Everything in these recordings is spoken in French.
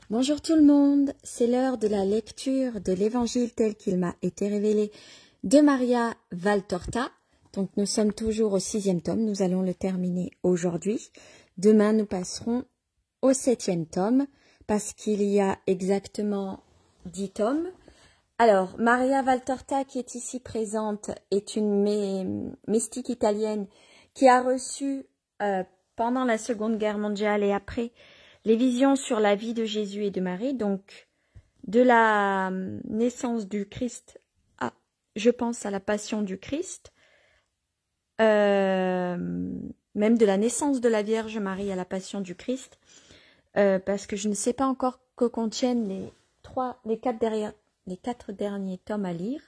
Bonjour tout le monde, c'est l'heure de la lecture de l'évangile tel qu'il m'a été révélé de Maria Valtorta. Donc nous sommes toujours au 6e tome, nous allons le terminer aujourd'hui. Demain nous passerons au 7e tome parce qu'il y a exactement 10 tomes. Alors Maria Valtorta qui est ici présente est une mystique italienne qui a reçu pendant la Seconde Guerre mondiale et après les visions sur la vie de Jésus et de Marie, donc de la naissance du Christ à, je pense à la passion du Christ, même de la naissance de la Vierge Marie à la passion du Christ, parce que je ne sais pas encore que contiennent les quatre derniers tomes à lire.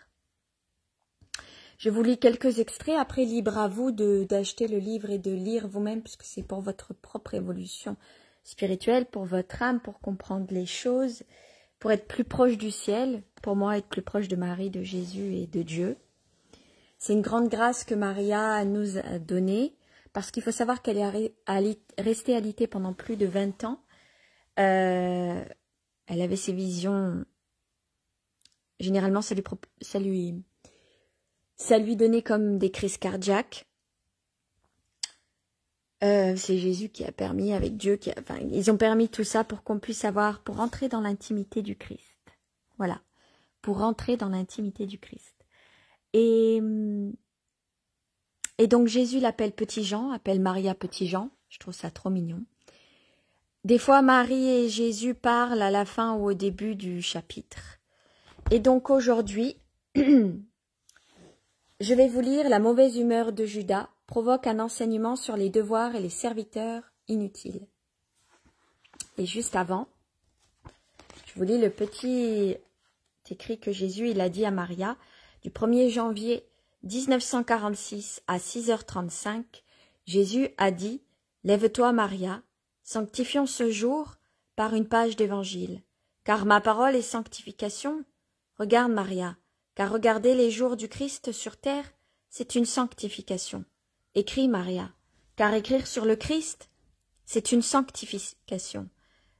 Je vous lis quelques extraits, après libre à vous d'acheter le livre et de lire vous-même, puisque c'est pour votre propre évolution spirituelle, pour votre âme, pour comprendre les choses, pour être plus proche du ciel, pour moi être plus proche de Marie, de Jésus et de Dieu. C'est une grande grâce que Maria nous a donnée, parce qu'il faut savoir qu'elle est restée alitée pendant plus de 20 ans. Elle avait ses visions, généralement ça lui donnait comme des crises cardiaques. C'est Jésus qui a permis, avec Dieu, ils ont permis tout ça pour qu'on puisse pour rentrer dans l'intimité du Christ. Voilà, pour rentrer dans l'intimité du Christ. Et donc Jésus l'appelle Petit Jean, appelle Maria Petit Jean, je trouve ça trop mignon. Des fois, Marie et Jésus parlent à la fin ou au début du chapitre. Et donc aujourd'hui, je vais vous lire La mauvaise humeur de Judas provoque un enseignement sur les devoirs et les serviteurs inutiles. Et juste avant, je vous lis le petit écrit que Jésus il a dit à Maria du 1er janvier 1946 à 6h35. Jésus a dit « Lève-toi Maria, sanctifions ce jour par une page d'évangile, car ma parole est sanctification. Regarde Maria, car regarder les jours du Christ sur terre, c'est une sanctification. Écris Maria, car écrire sur le Christ, c'est une sanctification.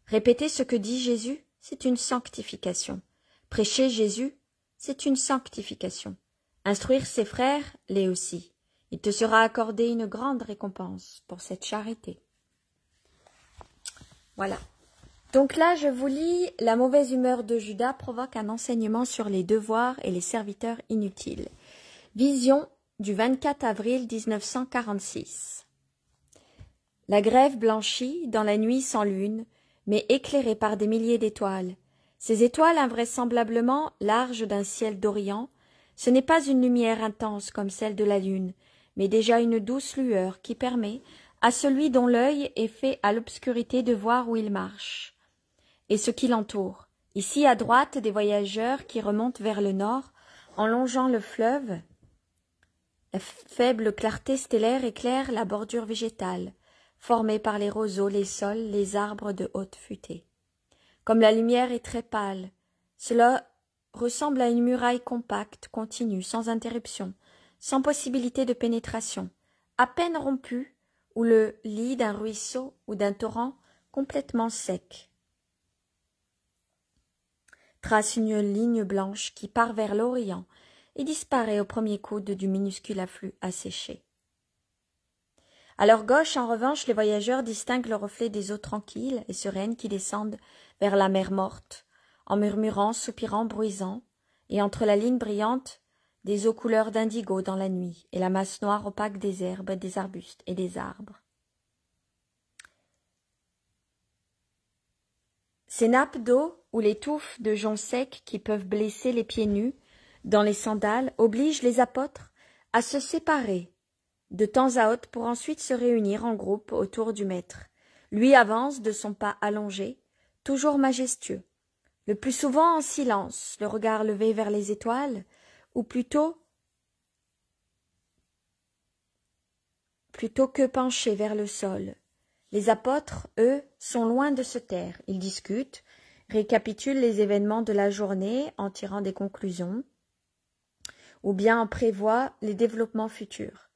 Répéter ce que dit Jésus, c'est une sanctification. Prêcher Jésus, c'est une sanctification. Instruire ses frères, l'est aussi. Il te sera accordé une grande récompense pour cette charité. » Voilà. Donc là, je vous lis « La mauvaise humeur de Judas provoque un enseignement sur les devoirs et les serviteurs inutiles. » Vision du 24 avril 1946. La grève blanchit dans la nuit sans lune, mais éclairée par des milliers d'étoiles. Ces étoiles invraisemblablement larges d'un ciel d'Orient, ce n'est pas une lumière intense comme celle de la lune, mais déjà une douce lueur qui permet à celui dont l'œil est fait à l'obscurité de voir où il marche et ce qui l'entoure. Ici à droite, des voyageurs qui remontent vers le nord en longeant le fleuve. La faible clarté stellaire éclaire la bordure végétale, formée par les roseaux, les saules, les arbres de haute futée. Comme la lumière est très pâle, cela ressemble à une muraille compacte, continue, sans interruption, sans possibilité de pénétration, à peine rompue, ou le lit d'un ruisseau ou d'un torrent complètement sec. Trace une ligne blanche qui part vers l'Orient et disparaît au premier coude du minuscule afflux asséché. À leur gauche, en revanche, les voyageurs distinguent le reflet des eaux tranquilles et sereines qui descendent vers la mer morte, en murmurant, soupirant, bruisant, et entre la ligne brillante, des eaux couleur d'indigo dans la nuit, et la masse noire opaque des herbes, des arbustes et des arbres. Ces nappes d'eau ou les touffes de joncs secs qui peuvent blesser les pieds nus dans les sandales obligent les apôtres à se séparer de temps à autre pour ensuite se réunir en groupe autour du maître. Lui avance de son pas allongé, toujours majestueux, le plus souvent en silence, le regard levé vers les étoiles, ou plutôt que penché vers le sol. Les apôtres, eux, sont loin de se taire. Ils discutent, récapitulent les événements de la journée en tirant des conclusions, ou bien en prévoient les développements futurs.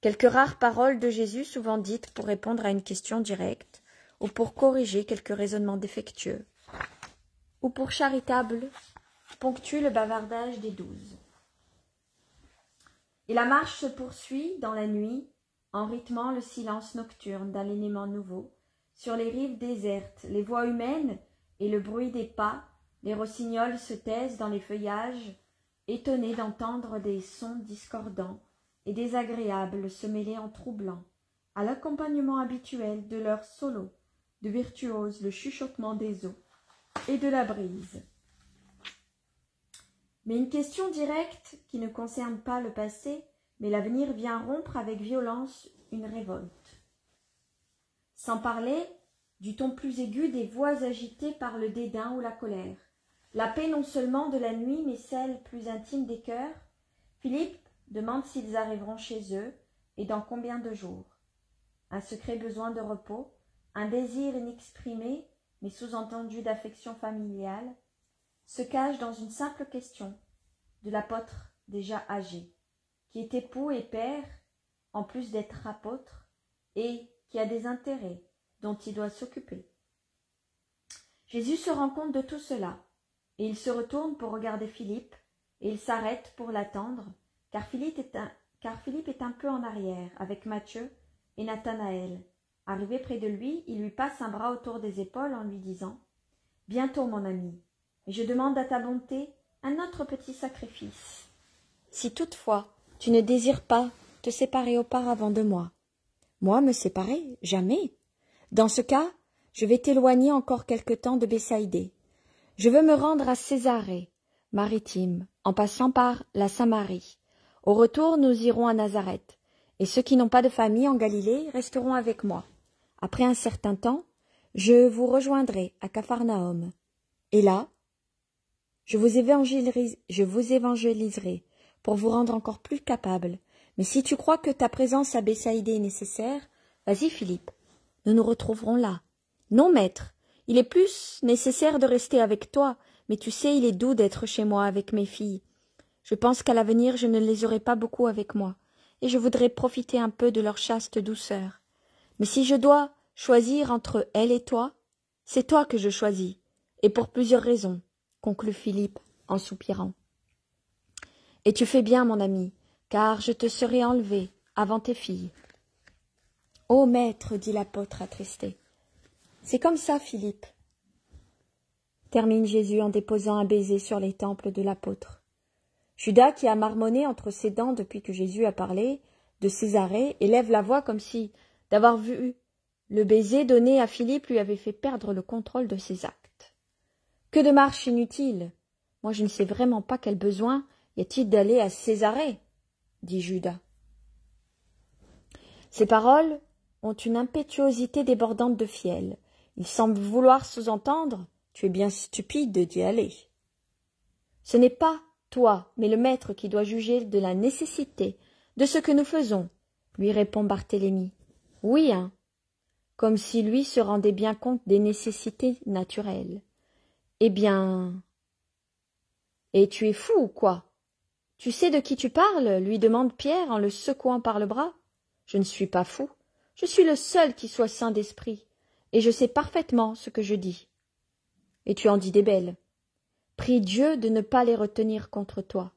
Quelques rares paroles de Jésus souvent dites pour répondre à une question directe ou pour corriger quelques raisonnements défectueux. ou pour charitable ponctue le bavardage des 12. Et la marche se poursuit dans la nuit, en rythmant le silence nocturne d'un élément nouveau. Sur les rives désertes, les voix humaines et le bruit des pas, les rossignols se taisent dans les feuillages, étonnés d'entendre des sons discordants et désagréables se mêler en troublants, à l'accompagnement habituel de leur solo, de virtuose le chuchotement des eaux et de la brise. Mais une question directe qui ne concerne pas le passé, mais l'avenir vient rompre avec violence une révolte. Sans parler du ton plus aigu des voix agitées par le dédain ou la colère. La paix non seulement de la nuit, mais celle plus intime des cœurs. Philippe demande s'ils arriveront chez eux et dans combien de jours. Un secret besoin de repos, un désir inexprimé, mais sous-entendu d'affection familiale, se cache dans une simple question de l'apôtre déjà âgé, qui est époux et père, en plus d'être apôtre, et qui a des intérêts dont il doit s'occuper. Jésus se rend compte de tout cela, et il se retourne pour regarder Philippe, et il s'arrête pour l'attendre, car Philippe est un peu en arrière, avec Matthieu et Nathanaël. Arrivé près de lui, il lui passe un bras autour des épaules en lui disant « Bientôt, mon ami, et je demande à ta bonté un autre petit sacrifice. Si toutefois tu ne désires pas te séparer auparavant de moi. Moi me séparer? Jamais. Dans ce cas, je vais t'éloigner encore quelque temps de Bethsaïdée. Je veux me rendre à Césarée, maritime, en passant par la Samarie. Au retour, nous irons à Nazareth, et ceux qui n'ont pas de famille en Galilée resteront avec moi. Après un certain temps, je vous rejoindrai à Capharnaüm. Et là, je vous évangéliserai pour vous rendre encore plus capable. Mais si tu crois que ta présence à Bethsaïdée est nécessaire, vas-y, Philippe, nous nous retrouverons là. Non, maître, il est plus nécessaire de rester avec toi, mais tu sais, il est doux d'être chez moi avec mes filles. Je pense qu'à l'avenir, je ne les aurai pas beaucoup avec moi, et je voudrais profiter un peu de leur chaste douceur. Mais si je dois choisir entre elle et toi, c'est toi que je choisis, et pour plusieurs raisons, conclut Philippe en soupirant. Et tu fais bien, mon ami, car je te serai enlevé avant tes filles. Ô maître, dit l'apôtre attristé, c'est comme ça, Philippe, termine Jésus en déposant un baiser sur les tempes de l'apôtre. Judas, qui a marmonné entre ses dents depuis que Jésus a parlé de Césarée, élève la voix comme si, d'avoir vu le baiser donné à Philippe, lui avait fait perdre le contrôle de ses actes. Que de marche inutile! Moi, je ne sais vraiment pas quel besoin y a-t-il d'aller à Césarée, dit Judas. Ces paroles ont une impétuosité débordante de fiel. Il semble vouloir sous-entendre « Tu es bien stupide d'y aller ». Ce n'est pas toi, mais le maître qui doit juger de la nécessité de ce que nous faisons, lui répond Barthélemy. Oui, hein, comme si lui se rendait bien compte des nécessités naturelles. Eh bien... Et tu es fou ou quoi? Tu sais de qui tu parles? Lui demande Pierre en le secouant par le bras. Je ne suis pas fou. Je suis le seul qui soit saint d'esprit, et je sais parfaitement ce que je dis. Et tu en dis des belles. Prie Dieu de ne pas les retenir contre toi.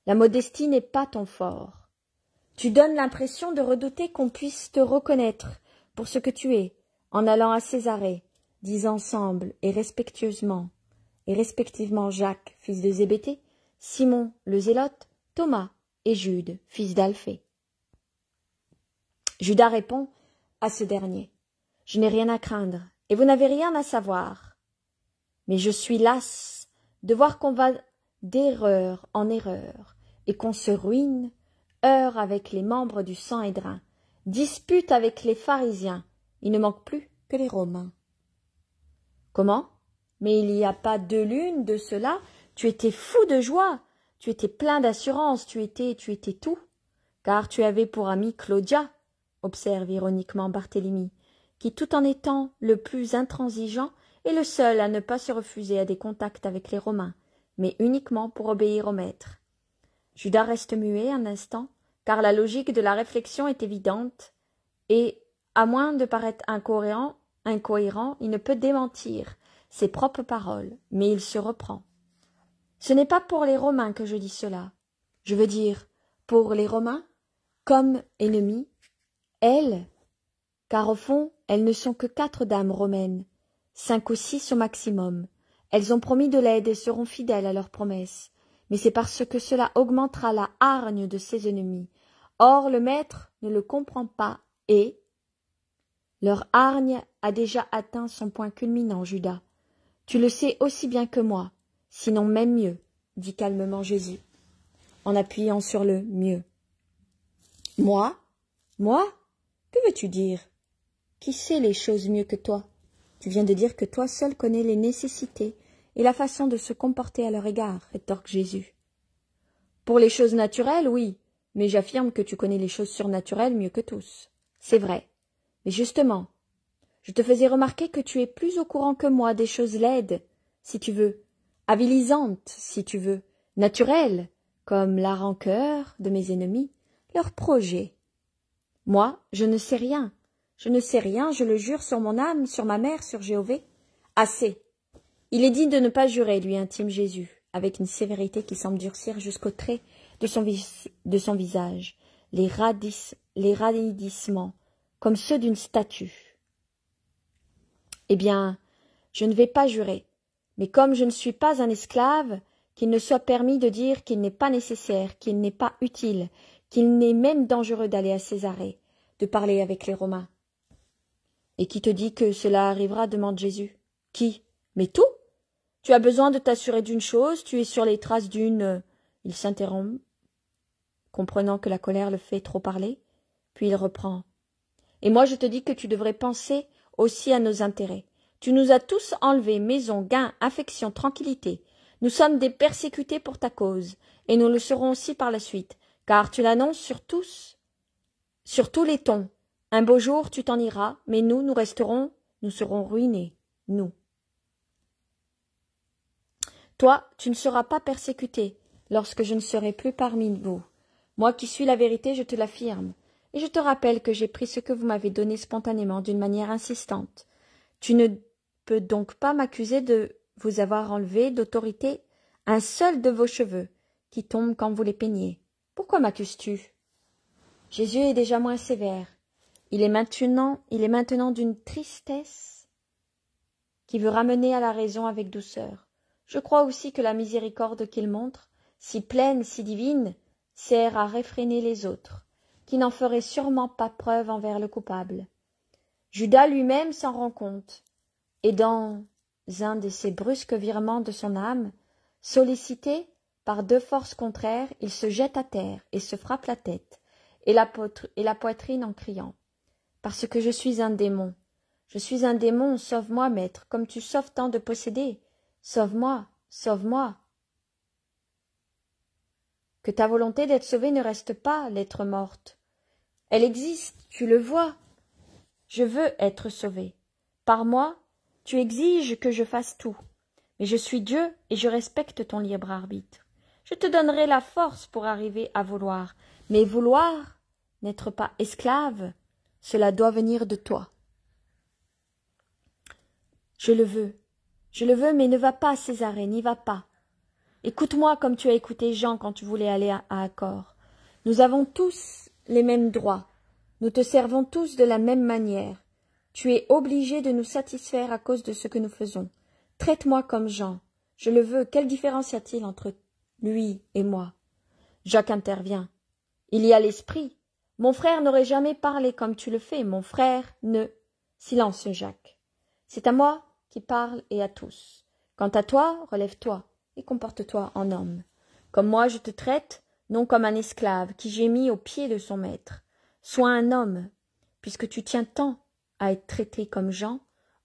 La modestie n'est pas ton fort. Tu donnes l'impression de redouter qu'on puisse te reconnaître pour ce que tu es, en allant à Césarée, disant ensemble et respectivement Jacques, fils de Zébédée, Simon le Zélote, Thomas et Jude, fils d'Alphée. Judas répond à ce dernier. Je n'ai rien à craindre, et vous n'avez rien à savoir. Mais je suis las de voir qu'on va d'erreur en erreur, et qu'on se ruine, heurte avec les membres du Sanhédrin, dispute avec les pharisiens, il ne manque plus que les Romains. Comment? Mais il n'y a pas 2 lunes de cela, tu étais fou de joie, tu étais plein d'assurance, tu étais tout, car tu avais pour amie Claudia, observe ironiquement Barthélemy, qui tout en étant le plus intransigeant est le seul à ne pas se refuser à des contacts avec les Romains, mais uniquement pour obéir au maître. Judas reste muet un instant, car la logique de la réflexion est évidente, et, à moins de paraître incohérent, il ne peut démentir ses propres paroles, mais il se reprend. Ce n'est pas pour les Romains que je dis cela. Je veux dire, pour les Romains, comme ennemis, elles, car au fond, elles ne sont que 4 dames romaines, 5 ou 6 au maximum. Elles ont promis de l'aide et seront fidèles à leurs promesses, mais c'est parce que cela augmentera la hargne de ses ennemis. Or le maître ne le comprend pas et leur hargne a déjà atteint son point culminant, Judas. Tu le sais aussi bien que moi, sinon même mieux, dit calmement Jésus, en appuyant sur le mieux. Moi? Moi? Que veux-tu dire? Qui sait les choses mieux que toi? Tu viens de dire que toi seul connais les nécessités et la façon de se comporter à leur égard, rétorque Jésus. Pour les choses naturelles, oui, mais j'affirme que tu connais les choses surnaturelles mieux que tous. C'est vrai. Mais justement, je te faisais remarquer que tu es plus au courant que moi des choses laides, si tu veux, avilisantes, si tu veux, naturelles, comme la rancœur de mes ennemis, leurs projets. Moi, je ne sais rien. Je ne sais rien, je le jure sur mon âme, sur ma mère, sur Jéhovah. Assez. Il est dit de ne pas jurer, lui intime Jésus, avec une sévérité qui semble durcir jusqu'aux traits de son visage, les raidissements, comme ceux d'une statue. Eh bien, je ne vais pas jurer, mais comme je ne suis pas un esclave, qu'il ne soit permis de dire qu'il n'est pas nécessaire, qu'il n'est pas utile, qu'il n'est même dangereux d'aller à Césarée, de parler avec les Romains. Et qui te dit que cela arrivera, demande Jésus. Qui? Mais tout? Tu as besoin de t'assurer d'une chose, tu es sur les traces d'une... Il s'interrompt, comprenant que la colère le fait trop parler, puis il reprend. Et moi je te dis que tu devrais penser aussi à nos intérêts. Tu nous as tous enlevé maison, gain, affection, tranquillité. Nous sommes des persécutés pour ta cause, et nous le serons aussi par la suite, car tu l'annonces sur tous les tons. Un beau jour tu t'en iras, mais nous resterons, nous serons ruinés, nous. Toi, tu ne seras pas persécuté lorsque je ne serai plus parmi vous. Moi qui suis la vérité, je te l'affirme. Et je te rappelle que j'ai pris ce que vous m'avez donné spontanément d'une manière insistante. Tu ne peux donc pas m'accuser de vous avoir enlevé d'autorité un seul de vos cheveux, qui tombent quand vous les peignez. Pourquoi m'accuses-tu? Jésus est déjà moins sévère. Il est maintenant d'une tristesse qui veut ramener à la raison avec douceur. Je crois aussi que la miséricorde qu'il montre, si pleine, si divine, sert à réfréner les autres, qui n'en feraient sûrement pas preuve envers le coupable. Judas lui-même s'en rend compte, et dans un de ces brusques virements de son âme, sollicité par 2 forces contraires, il se jette à terre et se frappe la tête et la poitrine en criant « Parce que je suis un démon. Je suis un démon, sauve-moi, maître, comme tu sauves tant de possédés. Sauve-moi, sauve-moi. » Que ta volonté d'être sauvée ne reste pas l'être morte. Elle existe, tu le vois. Je veux être sauvé. Par moi, tu exiges que je fasse tout. Mais je suis Dieu et je respecte ton libre arbitre. Je te donnerai la force pour arriver à vouloir. Mais vouloir, n'être pas esclave, cela doit venir de toi. Je le veux, mais ne va pas à Césarée, n'y va pas. Écoute-moi comme tu as écouté Jean quand tu voulais aller à Accord. Nous avons tous les mêmes droits. Nous te servons tous de la même manière. Tu es obligé de nous satisfaire à cause de ce que nous faisons. Traite-moi comme Jean. Je le veux. Quelle différence y a-t-il entre lui et moi? Jacques intervient. Il y a l'esprit. Mon frère n'aurait jamais parlé comme tu le fais. Mon frère ne... Silence, Jacques. C'est à moi qui parle et à tous. Quant à toi, relève-toi et comporte-toi en homme. Comme moi je te traite, non comme un esclave qui gémit aux pieds de son maître. Sois un homme, puisque tu tiens tant à être traité comme Jean.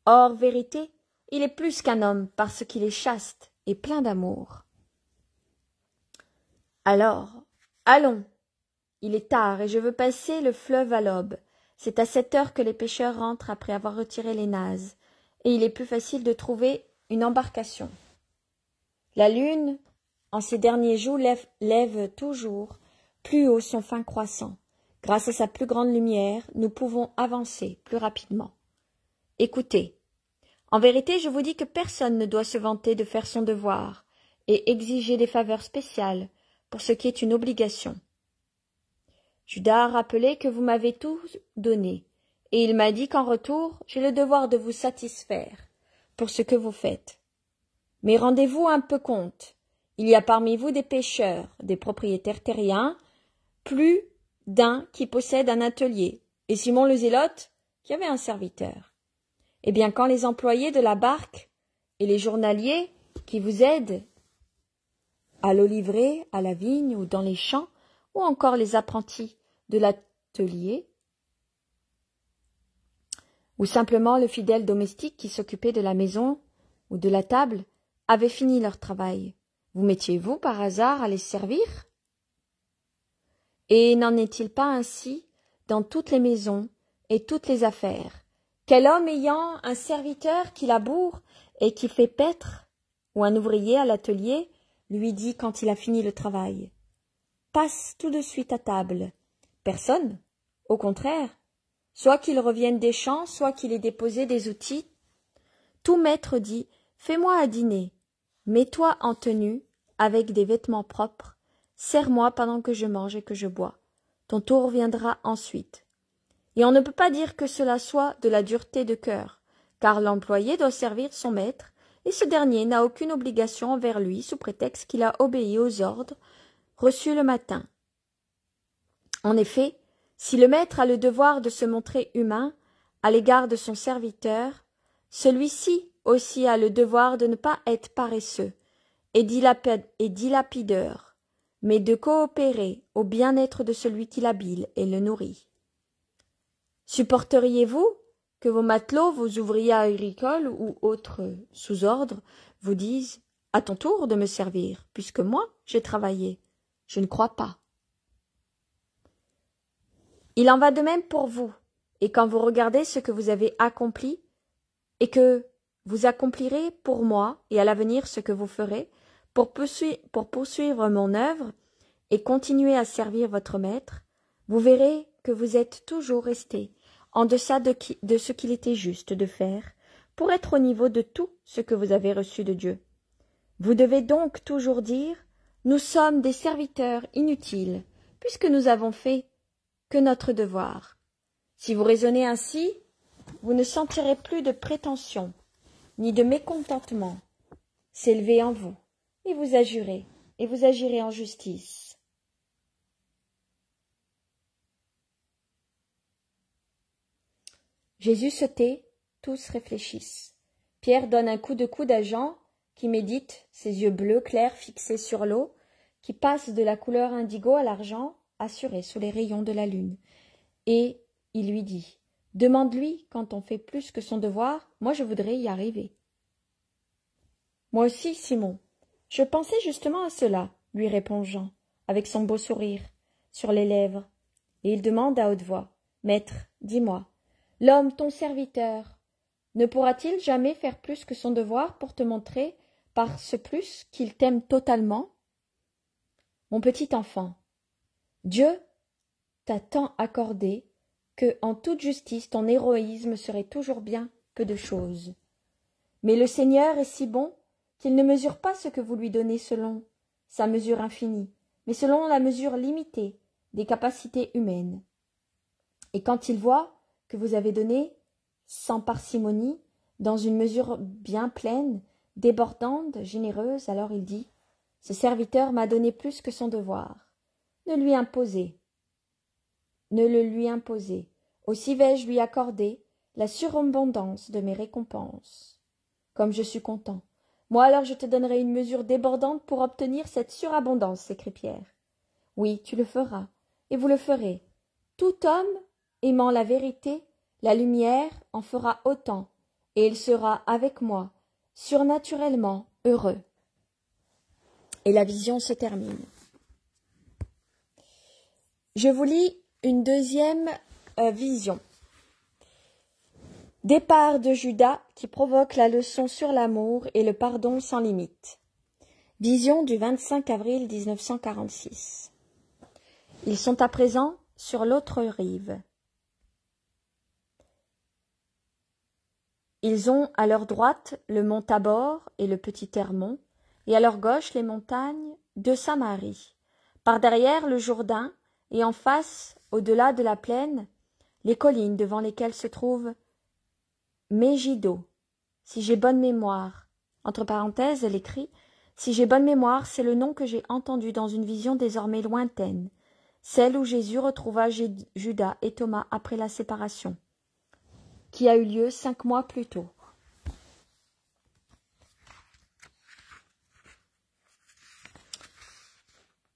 Or, vérité, il est plus qu'un homme parce qu'il est chaste et plein d'amour. Alors, allons. Il est tard et je veux passer le fleuve à l'aube. C'est à cette heure que les pêcheurs rentrent après avoir retiré les nazes, et il est plus facile de trouver une embarcation. La lune, en ces derniers jours, lève toujours plus haut son fin croissant. Grâce à sa plus grande lumière, nous pouvons avancer plus rapidement. Écoutez, En vérité, je vous dis que personne ne doit se vanter de faire son devoir et exiger des faveurs spéciales pour ce qui est une obligation. Judas a rappelé que vous m'avez tout donné, et il m'a dit qu'en retour, j'ai le devoir de vous satisfaire pour ce que vous faites. Mais rendez-vous un peu compte. Il y a parmi vous des pêcheurs, des propriétaires terriens, plus d'un qui possède un atelier, et Simon le Zélote qui avait un serviteur. Eh bien, quand les employés de la barque et les journaliers qui vous aident à l'eau livrée, à la vigne ou dans les champs, ou encore les apprentis de l'atelier, ou simplement le fidèle domestique qui s'occupait de la maison ou de la table, avaient fini leur travail. Vous mettiez-vous par hasard à les servir? Et n'en est-il pas ainsi dans toutes les maisons et toutes les affaires? Quel homme ayant un serviteur qui laboure et qui fait paître, ou un ouvrier à l'atelier, lui dit quand il a fini le travail: « Passe tout de suite à table. » Personne. Au contraire, soit qu'il revienne des champs, soit qu'il ait déposé des outils. Tout maître dit: « Fais-moi à dîner. Mets-toi en tenue, avec des vêtements propres. Sers-moi pendant que je mange et que je bois. Ton tour viendra ensuite. » Et on ne peut pas dire que cela soit de la dureté de cœur, car l'employé doit servir son maître, et ce dernier n'a aucune obligation envers lui sous prétexte qu'il a obéi aux ordres reçus le matin. En effet, si le maître a le devoir de se montrer humain à l'égard de son serviteur, celui-ci aussi a le devoir de ne pas être paresseux et dilapideur, mais de coopérer au bien-être de celui qui l'habille et le nourrit. Supporteriez-vous que vos matelots, vos ouvriers agricoles ou autres sous ordre vous disent « À ton tour de me servir, puisque moi j'ai travaillé ». Je ne crois pas. Il en va de même pour vous, et quand vous regardez ce que vous avez accompli, et que vous accomplirez pour moi et à l'avenir ce que vous ferez, pour poursuivre mon œuvre et continuer à servir votre maître, vous verrez que vous êtes toujours resté en deçà de ce qu'il était juste de faire, pour être au niveau de tout ce que vous avez reçu de Dieu. Vous devez donc toujours dire « Nous sommes des serviteurs inutiles, puisque nous avons fait que notre devoir. » Si vous raisonnez ainsi, vous ne sentirez plus de prétention, ni de mécontentement s'élever en vous, et vous agirez en justice. Jésus se tait, tous réfléchissent. Pierre donne un coup de coude à Jean, qui médite, ses yeux bleus clairs fixés sur l'eau, qui passe de la couleur indigo à l'argent, assuré sous les rayons de la lune. Et il lui dit: « Demande-lui quand on fait plus que son devoir, moi je voudrais y arriver. » « Moi aussi, Simon, je pensais justement à cela, » lui répond Jean, avec son beau sourire sur les lèvres, et il demande à haute voix: « Maître, dis-moi, l'homme, ton serviteur, ne pourra-t-il jamais faire plus que son devoir pour te montrer par ce plus qu'il t'aime totalement? Mon petit enfant, Dieu t'a tant accordé que, en toute justice, ton héroïsme serait toujours bien peu de choses. Mais le Seigneur est si bon qu'il ne mesure pas ce que vous lui donnez selon sa mesure infinie, mais selon la mesure limitée des capacités humaines. Et quand il voit que vous avez donné sans parcimonie, dans une mesure bien pleine, débordante, généreuse, alors il dit: « Ce serviteur m'a donné plus que son devoir. Ne le lui imposez. Aussi vais-je lui accorder la surabondance de mes récompenses. Comme je suis content. Moi alors je te donnerai une mesure débordante pour obtenir cette surabondance, s'écrie Pierre. Oui, tu le feras, et vous le ferez. Tout homme aimant la vérité, la lumière, en fera autant, et il sera avec moi, surnaturellement heureux. » Et la vision se termine. Je vous lis une deuxième vision. Départ de Judas qui provoque la leçon sur l'amour et le pardon sans limite. Vision du 25 avril 1946. Ils sont à présent sur l'autre rive. Ils ont à leur droite le mont Tabor et le petit Hermon, et à leur gauche les montagnes de Samarie. Par derrière le Jourdain, et en face, au-delà de la plaine, les collines devant lesquelles se trouve Megiddo. Si j'ai bonne mémoire, entre parenthèses, elle écrit « Si j'ai bonne mémoire, c'est le nom que j'ai entendu dans une vision désormais lointaine, celle où Jésus retrouva Judas et Thomas après la séparation, qui a eu lieu 5 mois plus tôt. »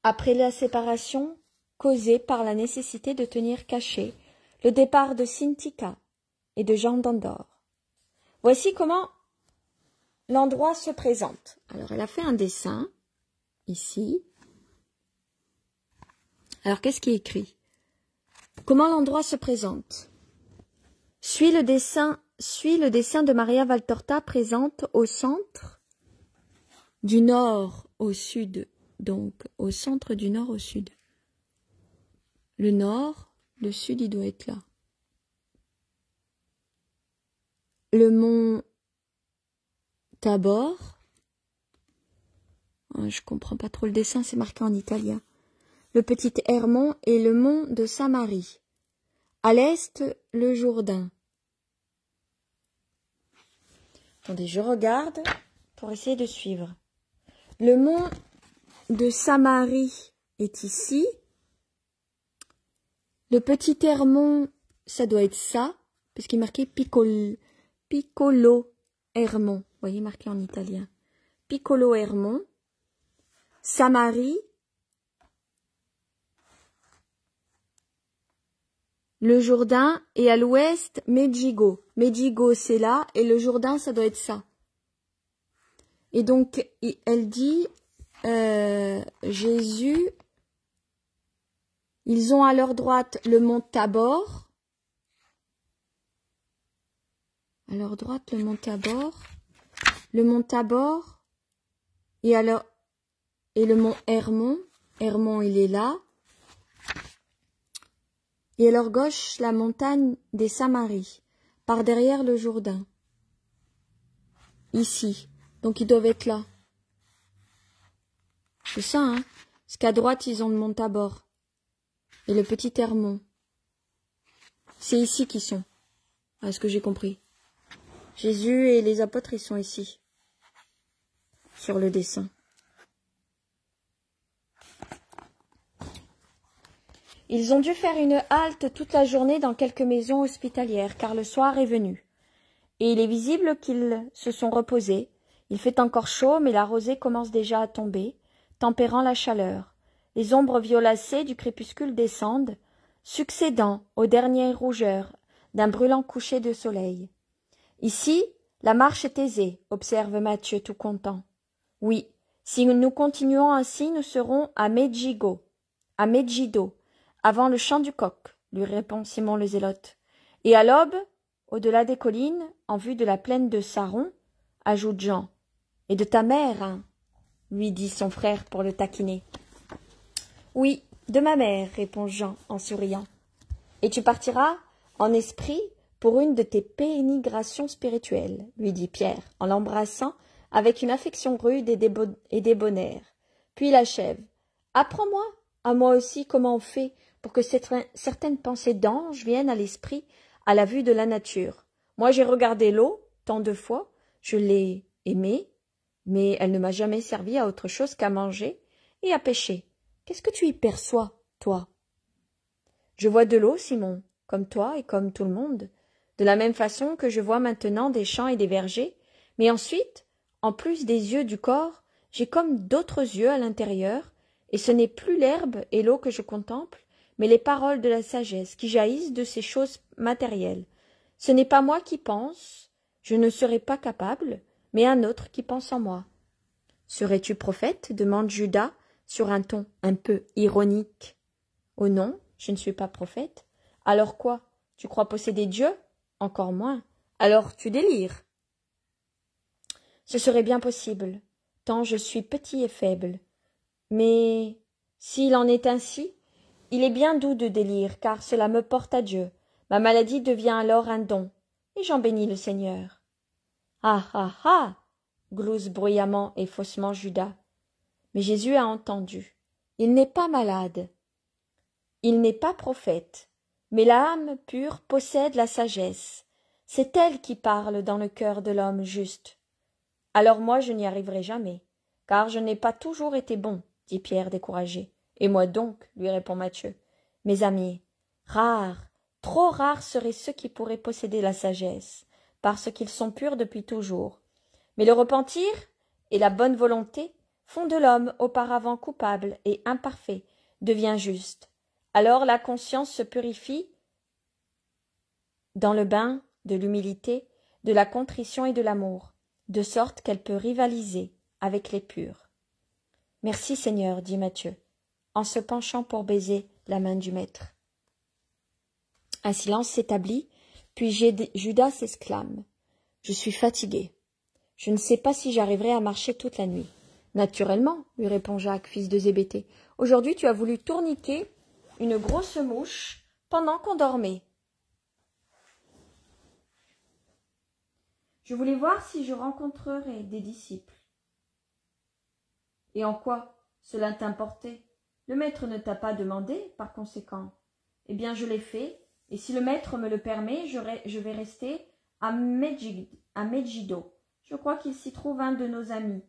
Après la séparation, causée par la nécessité de tenir caché le départ de Syntycha et de Jean d'Andorre. Voici comment l'endroit se présente. Alors, elle a fait un dessin, ici. Alors, qu'est-ce qui est écrit? Comment l'endroit se présente? Suis le dessin de Maria Valtorta présente au centre du nord au sud. Donc, au centre du nord au sud. Le nord, le sud, il doit être là. Le mont Tabor. Je comprends pas trop le dessin, c'est marqué en italien. Le petit Hermon et le mont de Samarie. À l'est, le Jourdain. Attendez, je regarde pour essayer de suivre. Le mont de Samarie est ici. Le petit Hermon, ça doit être ça, parce qu'il est marqué Piccolo Hermon. Vous voyez, marqué en italien. Piccolo Hermon. Samarie. Le Jourdain et à l'ouest, Megiddo. Megiddo, c'est là, et le Jourdain, ça doit être ça. Et donc, elle dit, Jésus, ils ont à leur droite le mont Tabor. À leur droite, le mont Tabor. Le mont Tabor. Et le mont Hermon. Hermon, il est là. Et à leur gauche, la montagne des Samaries, par derrière le Jourdain. Ici. Donc, ils doivent être là. C'est ça, hein? Parce qu'à droite, ils ont le mont Tabor. Et le petit Hermon. C'est ici qu'ils sont. À ce que j'ai compris. Jésus et les apôtres, ils sont ici. Sur le dessin. Ils ont dû faire une halte toute la journée dans quelques maisons hospitalières, car le soir est venu. Et il est visible qu'ils se sont reposés. Il fait encore chaud, mais la rosée commence déjà à tomber, tempérant la chaleur. Les ombres violacées du crépuscule descendent, succédant aux dernières rougeurs d'un brûlant coucher de soleil. Ici, la marche est aisée, observe Matthieu tout content. Oui, si nous continuons ainsi, nous serons à Megiddo, avant le chant du coq, lui répond Simon le Zélote. Et à l'aube, au-delà des collines, en vue de la plaine de Saron, ajoute Jean. Et de ta mère, hein, lui dit son frère pour le taquiner. Oui, de ma mère, répond Jean en souriant. Et tu partiras en esprit pour une de tes pénigrations spirituelles, lui dit Pierre, en l'embrassant avec une affection rude et débonnaire. Puis il achève. Apprends-moi, à moi aussi, comment on fait pour que certaines pensées d'ange viennent à l'esprit à la vue de la nature. Moi, j'ai regardé l'eau tant de fois, je l'ai aimée, mais elle ne m'a jamais servi à autre chose qu'à manger et à pêcher. Qu'est-ce que tu y perçois, toi? Je vois de l'eau, Simon, comme toi et comme tout le monde, de la même façon que je vois maintenant des champs et des vergers, mais ensuite, en plus des yeux du corps, j'ai comme d'autres yeux à l'intérieur, et ce n'est plus l'herbe et l'eau que je contemple, mais les paroles de la sagesse qui jaillissent de ces choses matérielles. Ce n'est pas moi qui pense, je ne serai pas capable, mais un autre qui pense en moi. Serais-tu prophète? Demande Judas sur un ton un peu ironique. Oh non, je ne suis pas prophète. Alors quoi? Tu crois posséder Dieu? Encore moins. Alors tu délires. Ce serait bien possible, tant je suis petit et faible. Mais s'il en est ainsi, il est bien doux de délire, car cela me porte à Dieu. Ma maladie devient alors un don, et j'en bénis le Seigneur. Ah ah ah glousse bruyamment et faussement Judas. Mais Jésus a entendu. Il n'est pas malade. Il n'est pas prophète. Mais l'âme pure possède la sagesse. C'est elle qui parle dans le cœur de l'homme juste. Alors moi je n'y arriverai jamais, car je n'ai pas toujours été bon, dit Pierre découragé. Et moi donc, lui répond Matthieu. Mes amis, rares, trop rares seraient ceux qui pourraient posséder la sagesse, parce qu'ils sont purs depuis toujours. Mais le repentir et la bonne volonté font de l'homme auparavant coupable et imparfait, devient juste. Alors la conscience se purifie dans le bain de l'humilité, de la contrition et de l'amour, de sorte qu'elle peut rivaliser avec les purs. Merci Seigneur, dit Matthieu, en se penchant pour baiser la main du maître. Un silence s'établit, puis Judas s'exclame. Je suis fatigué. Je ne sais pas si j'arriverai à marcher toute la nuit. Naturellement, lui répond Jacques, fils de Zébédée. Aujourd'hui tu as voulu tourniquer une grosse mouche pendant qu'on dormait. Je voulais voir si je rencontrerais des disciples. Et en quoi cela t'importait? Le maître ne t'a pas demandé, par conséquent. Eh bien, je l'ai fait, et si le maître me le permet, je vais rester à Megiddo. Je crois qu'il s'y trouve un de nos amis,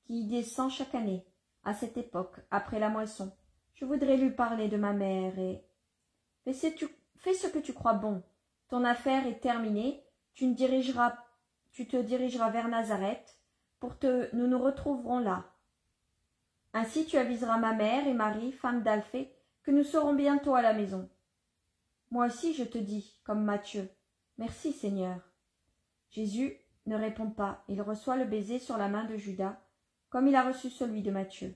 qui y descend chaque année, à cette époque, après la moisson. Je voudrais lui parler de ma mère et... Fais ce que tu crois bon. Ton affaire est terminée, tu te dirigeras vers Nazareth, nous nous retrouverons là. Ainsi tu aviseras ma mère et Marie, femme d'Alphée, que nous serons bientôt à la maison. Moi aussi je te dis, comme Matthieu, merci Seigneur. Jésus ne répond pas, il reçoit le baiser sur la main de Judas, comme il a reçu celui de Matthieu.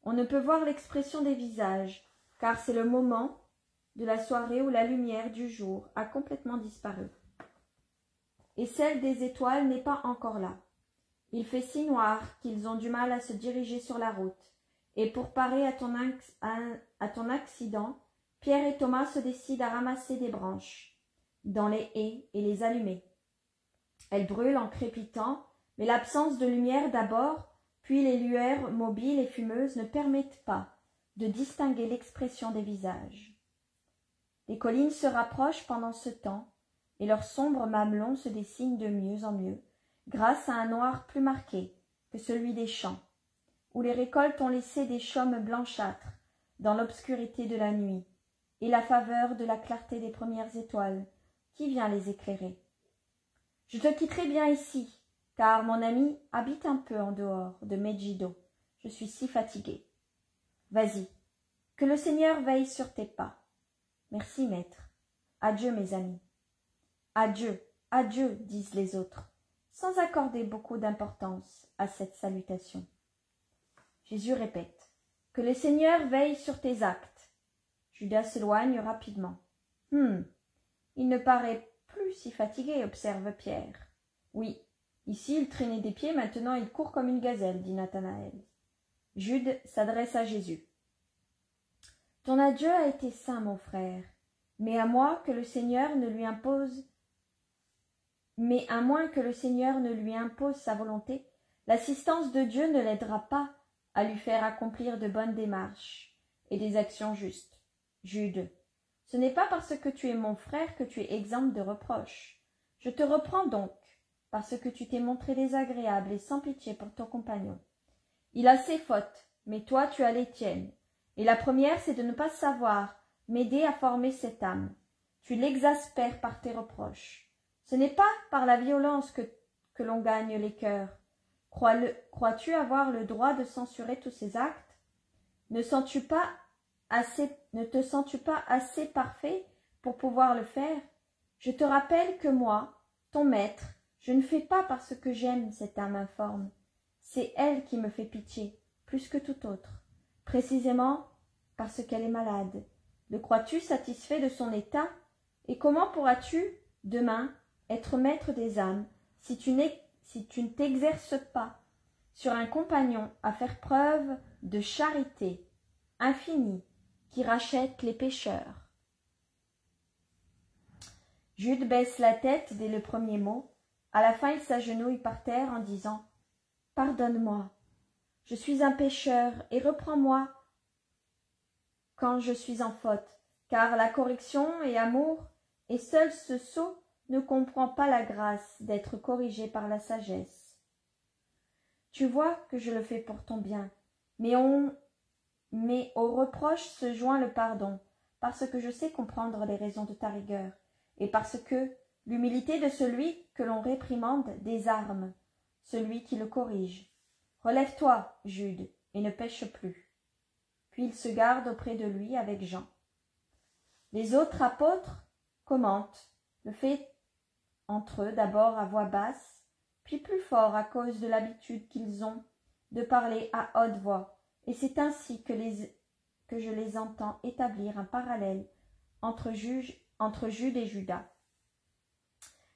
On ne peut voir l'expression des visages, car c'est le moment de la soirée où la lumière du jour a complètement disparu. Et celle des étoiles n'est pas encore là. Il fait si noir qu'ils ont du mal à se diriger sur la route, et pour parer à ton accident, Pierre et Thomas se décident à ramasser des branches dans les haies et les allumer. Elles brûlent en crépitant, mais l'absence de lumière d'abord, puis les lueurs mobiles et fumeuses ne permettent pas de distinguer l'expression des visages. Les collines se rapprochent pendant ce temps, et leurs sombres mamelons se dessinent de mieux en mieux, grâce à un noir plus marqué que celui des champs, où les récoltes ont laissé des chaumes blanchâtres dans l'obscurité de la nuit, et la faveur de la clarté des premières étoiles, qui vient les éclairer. Je te quitterai bien ici, car mon ami habite un peu en dehors de Megiddo. Je suis si fatigué. Vas-y, que le Seigneur veille sur tes pas. Merci, maître. Adieu, mes amis. Adieu, adieu, disent les autres, sans accorder beaucoup d'importance à cette salutation. Jésus répète, que le Seigneur veille sur tes actes. Judas s'éloigne rapidement. Il ne paraît plus si fatigué, observe Pierre. Oui, ici il traînait des pieds, maintenant il court comme une gazelle, dit Nathanaël. Jude s'adresse à Jésus. Ton adieu a été saint, mon frère, mais à moins que le Seigneur ne lui impose sa volonté, l'assistance de Dieu ne l'aidera pas à lui faire accomplir de bonnes démarches et des actions justes. Jude, ce n'est pas parce que tu es mon frère que tu es exempt de reproches. Je te reprends donc, parce que tu t'es montré désagréable et sans pitié pour ton compagnon. Il a ses fautes, mais toi tu as les tiennes. Et la première, c'est de ne pas savoir m'aider à former cette âme. Tu l'exaspères par tes reproches. Ce n'est pas par la violence que l'on gagne les cœurs. Crois-tu avoir le droit de censurer tous ces actes? Ne te sens-tu pas assez parfait pour pouvoir le faire? Je te rappelle que moi, ton maître, je ne fais pas parce que j'aime cette âme informe. C'est elle qui me fait pitié, plus que tout autre, précisément parce qu'elle est malade. Le crois-tu satisfait de son état? Et comment pourras-tu, demain, être maître des âmes si tu ne t'exerces pas sur un compagnon à faire preuve de charité infinie qui rachète les pécheurs? Jude baisse la tête dès le premier mot. À la fin, il s'agenouille par terre en disant « Pardonne-moi, je suis un pécheur et reprends-moi quand je suis en faute, car la correction est amour, et seul ce sot ne comprend pas la grâce d'être corrigé par la sagesse. Tu vois que je le fais pour ton bien, mais au reproche se joint le pardon, parce que je sais comprendre les raisons de ta rigueur, et parce que l'humilité de celui que l'on réprimande désarme celui qui le corrige. Relève-toi, Jude, et ne pêche plus. Puis il se garde auprès de lui avec Jean. Les autres apôtres commentent le fait entre eux d'abord à voix basse, puis plus fort à cause de l'habitude qu'ils ont de parler à haute voix, et c'est ainsi que je les entends établir un parallèle entre Jude et Judas.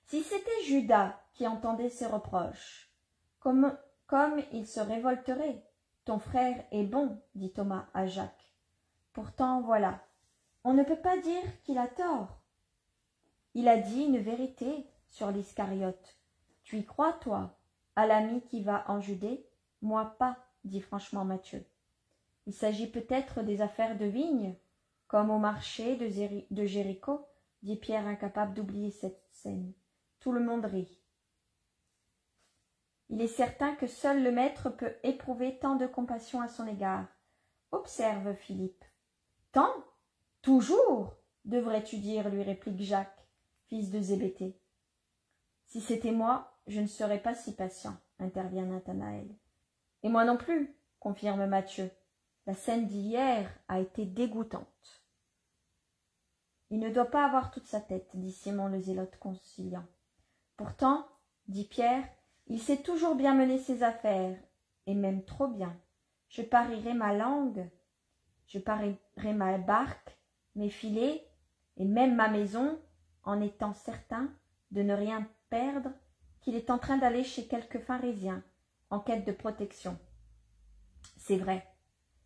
Si c'était Judas qui entendait ces reproches, comme il se révolterait. Ton frère est bon, dit Thomas à Jacques. Pourtant, voilà, on ne peut pas dire qu'il a tort. Il a dit une vérité sur l'Iscariote. Tu y crois, toi, à l'ami qui va en Judée? Moi pas, dit franchement Matthieu. Il s'agit peut-être des affaires de vigne, comme au marché de Jéricho, dit Pierre, incapable d'oublier cette scène. Tout le monde rit. Il est certain que seul le maître peut éprouver tant de compassion à son égard. Observe, Philippe. Tant? Toujours, devrais-tu dire, lui réplique Jacques, fils de Zébédée. Si c'était moi, je ne serais pas si patient, intervient Nathanaël. Et moi non plus, confirme Matthieu. La scène d'hier a été dégoûtante. Il ne doit pas avoir toute sa tête, dit Simon le zélote conciliant. Pourtant, dit Pierre, il sait toujours bien mener ses affaires, et même trop bien. Je parierai ma langue, je parierai ma barque, mes filets, et même ma maison, en étant certain de ne rien perdre, qu'il est en train d'aller chez quelque pharisien, en quête de protection. C'est vrai.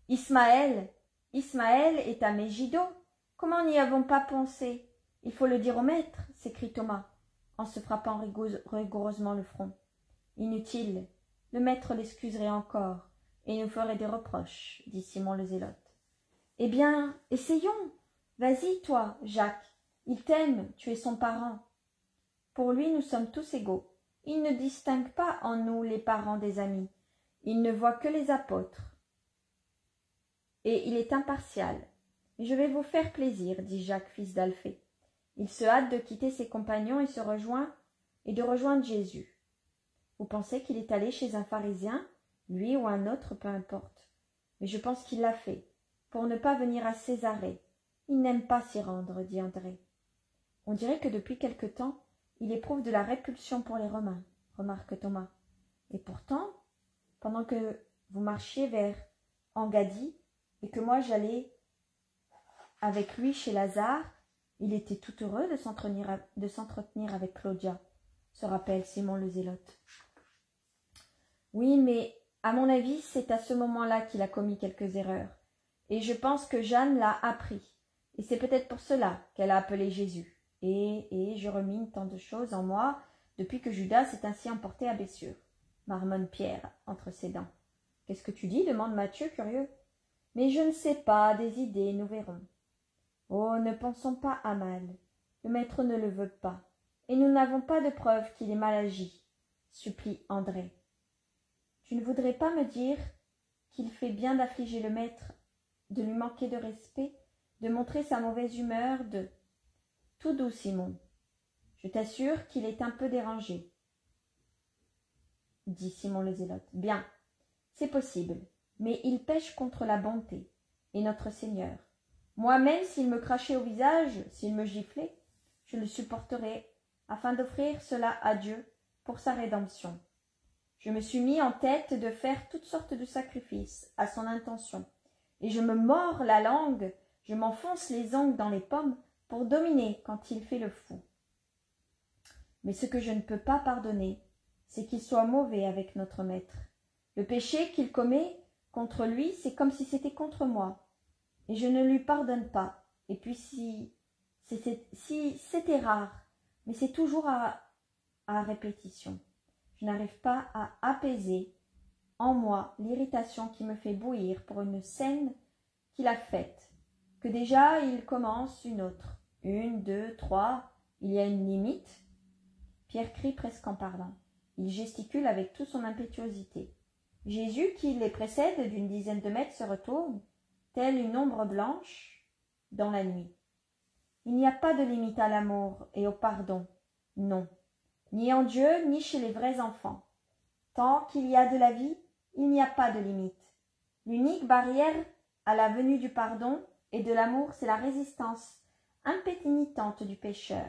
Ismaël est à Megiddo. Comment n'y avons pas pensé? Il faut le dire au maître, s'écrie Thomas, en se frappant rigoureusement le front. Inutile, le maître l'excuserait encore, et nous ferait des reproches, dit Simon le zélote. Eh bien, essayons. Vas-y, toi, Jacques. Il t'aime, tu es son parent. Pour lui, nous sommes tous égaux. Il ne distingue pas en nous les parents des amis. Il ne voit que les apôtres. Et il est impartial. Mais je vais vous faire plaisir, dit Jacques, fils d'Alphée. Il se hâte de quitter ses compagnons et de rejoindre Jésus. Vous pensez qu'il est allé chez un pharisien, lui ou un autre, peu importe. Mais je pense qu'il l'a fait, pour ne pas venir à Césarée. Il n'aime pas s'y rendre, dit André. On dirait que depuis quelque temps, il éprouve de la répulsion pour les Romains, remarque Thomas. Et pourtant, pendant que vous marchiez vers Engadie et que moi j'allais avec lui chez Lazare, il était tout heureux de s'entretenir avec Claudia, se rappelle Simon le zélote. Oui, mais à mon avis, c'est à ce moment-là qu'il a commis quelques erreurs, et je pense que Jeanne l'a appris, et c'est peut-être pour cela qu'elle a appelé Jésus. Et je remine tant de choses en moi depuis que Judas s'est ainsi emporté à Bessure, marmonne Pierre entre ses dents. Qu'est-ce que tu dis? Demande Matthieu, curieux. Mais je ne sais pas, des idées, nous verrons. Oh, ne pensons pas à mal. Le maître ne le veut pas, et nous n'avons pas de preuve qu'il ait mal agi, supplie André. Tu ne voudrais pas me dire qu'il fait bien d'affliger le maître, de lui manquer de respect, de montrer sa mauvaise humeur, de... Tout doux, Simon. Je t'assure qu'il est un peu dérangé, dit Simon le zélote. Bien, c'est possible, mais il pêche contre la bonté, et notre Seigneur. Moi-même, s'il me crachait au visage, s'il me giflait, je le supporterais, afin d'offrir cela à Dieu pour sa rédemption. Je me suis mis en tête de faire toutes sortes de sacrifices à son intention, et je me mords la langue, je m'enfonce les ongles dans les pommes pour dominer quand il fait le fou. Mais ce que je ne peux pas pardonner, c'est qu'il soit mauvais avec notre maître. Le péché qu'il commet contre lui, c'est comme si c'était contre moi, et je ne lui pardonne pas. Et puis si c'était rare, mais c'est toujours à répétition. Je n'arrive pas à apaiser en moi l'irritation qui me fait bouillir pour une scène qu'il a faite, que déjà il commence une autre. 1, 2, 3, il y a une limite. Pierre crie presque en parlant. Il gesticule avec toute son impétuosité. Jésus, qui les précède d'une dizaine de mètres, se retourne, telle une ombre blanche dans la nuit. Il n'y a pas de limite à l'amour et au pardon, non, ni en Dieu, ni chez les vrais enfants. Tant qu'il y a de la vie, il n'y a pas de limite. L'unique barrière à la venue du pardon et de l'amour, c'est la résistance impénitente du pécheur.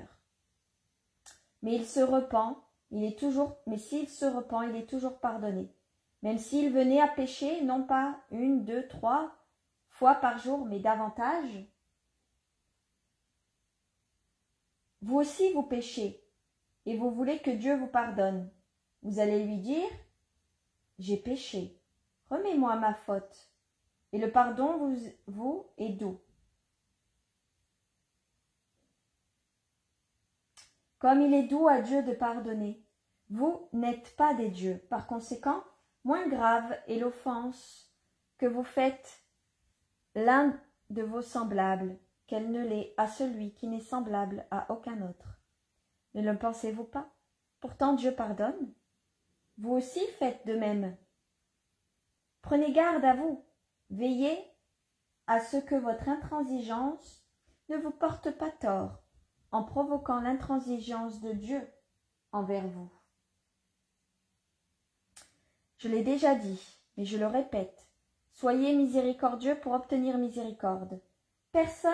Mais s'il se repent, il est toujours pardonné. Même s'il venait à pécher, non pas 1, 2, 3 fois par jour, mais davantage. Vous aussi vous péchez, et vous voulez que Dieu vous pardonne. Vous allez lui dire, j'ai péché, remets-moi ma faute, et le pardon vous est doux. Comme il est doux à Dieu de pardonner, vous n'êtes pas des dieux. Par conséquent, moins grave est l'offense que vous faites l'un de vos semblables qu'elle ne l'est à celui qui n'est semblable à aucun autre. Ne le pensez-vous pas? Pourtant Dieu pardonne. Vous aussi faites de même. Prenez garde à vous. Veillez à ce que votre intransigeance ne vous porte pas tort en provoquant l'intransigeance de Dieu envers vous. Je l'ai déjà dit, mais je le répète, soyez miséricordieux pour obtenir miséricorde. Personne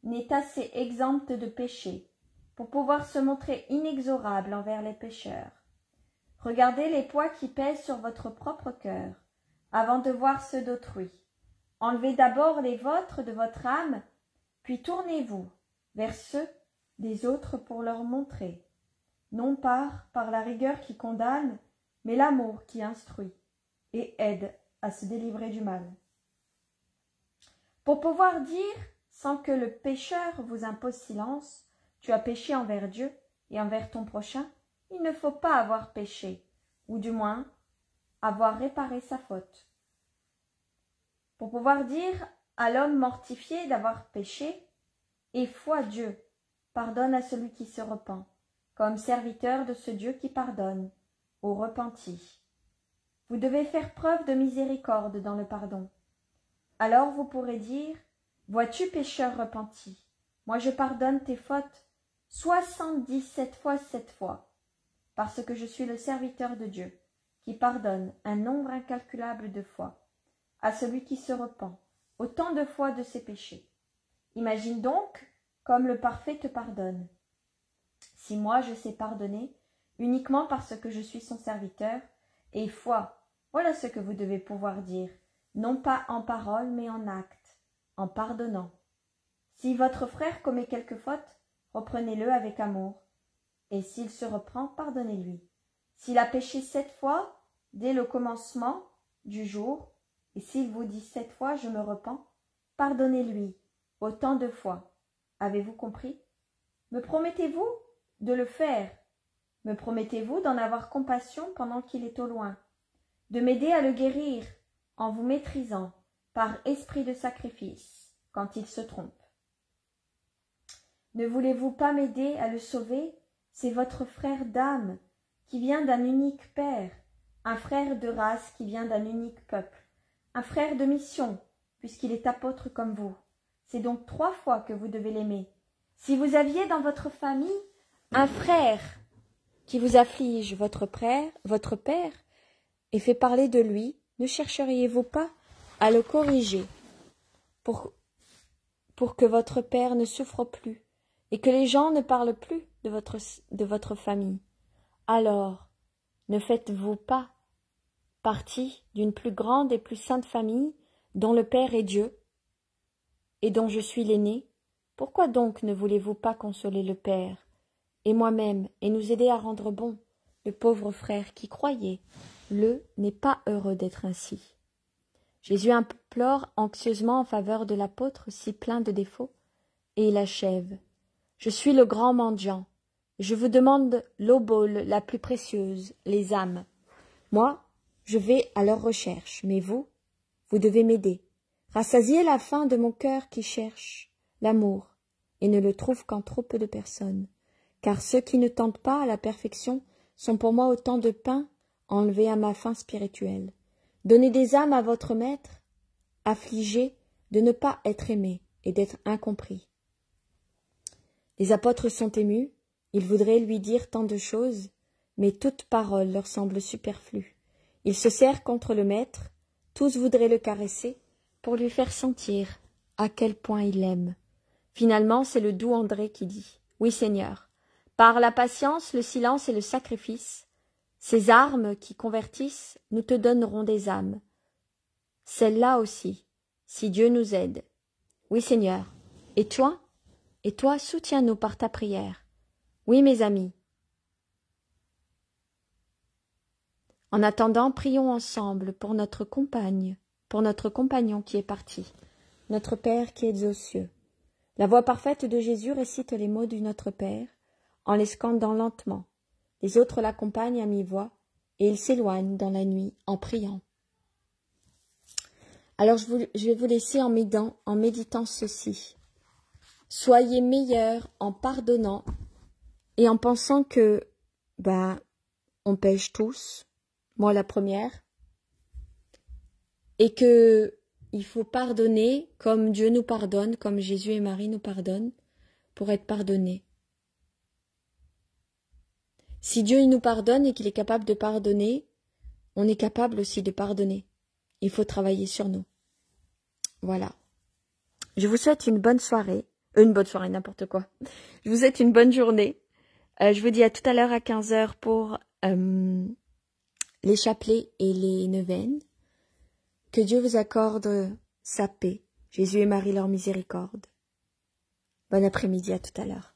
n'est assez exempt de péché pour pouvoir se montrer inexorable envers les pécheurs. Regardez les poids qui pèsent sur votre propre cœur, avant de voir ceux d'autrui. Enlevez d'abord les vôtres de votre âme, puis tournez-vous vers ceux des autres pour leur montrer, non pas par la rigueur qui condamne, mais l'amour qui instruit et aide à se délivrer du mal. Pour pouvoir dire, sans que le pécheur vous impose silence, tu as péché envers Dieu et envers ton prochain, il ne faut pas avoir péché, ou du moins avoir réparé sa faute. Pour pouvoir dire à l'homme mortifié d'avoir péché, et foi Dieu, pardonne à celui qui se repent, comme serviteur de ce Dieu qui pardonne, aux repentis. Vous devez faire preuve de miséricorde dans le pardon. Alors vous pourrez dire, vois-tu pécheur repenti, moi je pardonne tes fautes 77 fois 7 fois, parce que je suis le serviteur de Dieu, qui pardonne un nombre incalculable de fois à celui qui se repent, autant de fois de ses péchés. Imagine donc comme le parfait te pardonne. Si moi je sais pardonner, uniquement parce que je suis son serviteur, et foi, voilà ce que vous devez pouvoir dire, non pas en parole mais en acte, en pardonnant. Si votre frère commet quelque faute, reprenez-le avec amour, et s'il se reprend, pardonnez-lui. S'il a péché 7 fois, dès le commencement du jour, et s'il vous dit 7 fois, je me repens, pardonnez-lui, autant de fois. Avez-vous compris? Me promettez-vous de le faire? Me promettez-vous d'en avoir compassion pendant qu'il est au loin, de m'aider à le guérir en vous maîtrisant par esprit de sacrifice quand il se trompe? Ne voulez-vous pas m'aider à le sauver? C'est votre frère d'âme qui vient d'un unique père, un frère de race qui vient d'un unique peuple, un frère de mission puisqu'il est apôtre comme vous. C'est donc 3 fois que vous devez l'aimer. Si vous aviez dans votre famille un frère qui vous afflige votre père, et fait parler de lui, ne chercheriez-vous pas à le corriger pour que votre père ne souffre plus et que les gens ne parlent plus de votre famille? Alors, ne faites-vous pas partie d'une plus grande et plus sainte famille dont le Père est Dieu et dont je suis l'aîné? Pourquoi donc ne voulez-vous pas consoler le Père et moi-même et nous aider à rendre bon le pauvre frère qui, croyait, n'est pas heureux d'être ainsi? Jésus implore anxieusement en faveur de l'apôtre si plein de défauts, et il achève. Je suis le grand mendiant. Je vous demande l'obole la plus précieuse, les âmes. Moi, je vais à leur recherche, mais vous devez m'aider. Rassasiez la faim de mon cœur qui cherche l'amour et ne le trouve qu'en trop peu de personnes. Car ceux qui ne tentent pas à la perfection sont pour moi autant de pain enlevé à ma faim spirituelle. Donnez des âmes à votre maître, affligé de ne pas être aimé et d'être incompris. Les apôtres sont émus, ils voudraient lui dire tant de choses, mais toute parole leur semble superflue. Ils se serrent contre le maître, tous voudraient le caresser pour lui faire sentir à quel point il l'aime. Finalement, c'est le doux André qui dit « Oui, Seigneur, par la patience, le silence et le sacrifice, ces armes qui convertissent, nous te donnerons des âmes. Celles-là aussi, si Dieu nous aide. Oui, Seigneur. Et toi, soutiens-nous par ta prière. Oui, mes amis. En attendant, prions ensemble pour notre compagne, pour notre compagnon qui est parti, notre Père qui es aux cieux. La voix parfaite de Jésus récite les mots du Notre Père, en les scandant lentement. Les autres l'accompagnent à mi-voix, et ils s'éloignent dans la nuit en priant. Alors je vais vous laisser en méditant ceci. Soyez meilleurs en pardonnant et en pensant que, on pêche tous, moi la première, et que il faut pardonner comme Dieu nous pardonne, comme Jésus et Marie nous pardonnent, pour être pardonnés. Si Dieu il nous pardonne et qu'il est capable de pardonner, on est capable aussi de pardonner. Il faut travailler sur nous. Voilà. Je vous souhaite une bonne soirée. N'importe quoi. Je vous souhaite une bonne journée. Je vous dis à tout à l'heure à 15h pour les chapelets et les neuvaines. Que Dieu vous accorde sa paix. Jésus et Marie leur miséricorde. Bon après-midi, à tout à l'heure.